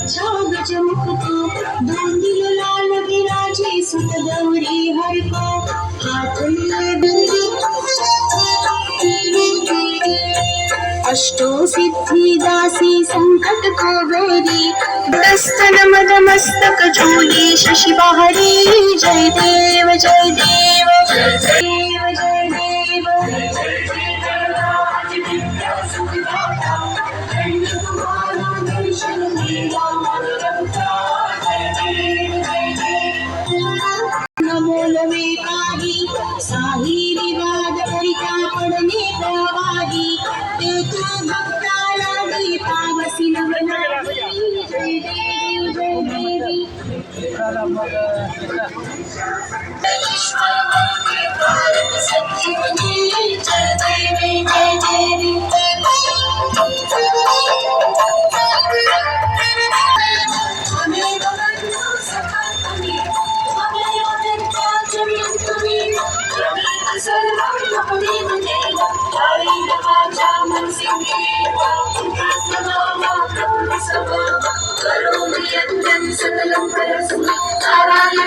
छाग चमकतो दोंदिल लाल विराजे सुत गौरी हरको हाथ अष्टो सिद्धि दासी संकट को बेरी दस्तन मद मस्तक झूली शशि बहरी जय देव जय देव जय देव जय देव दर्शन मेरा मन रखता नमोल में काही साही विवाद करिता पडणे प्रवाही ते तू भक्ताला गीता वसी नवनाथी जय देव जय देवी भारत संजीवनी जय देवी जय देवी करो सकलम परस्मै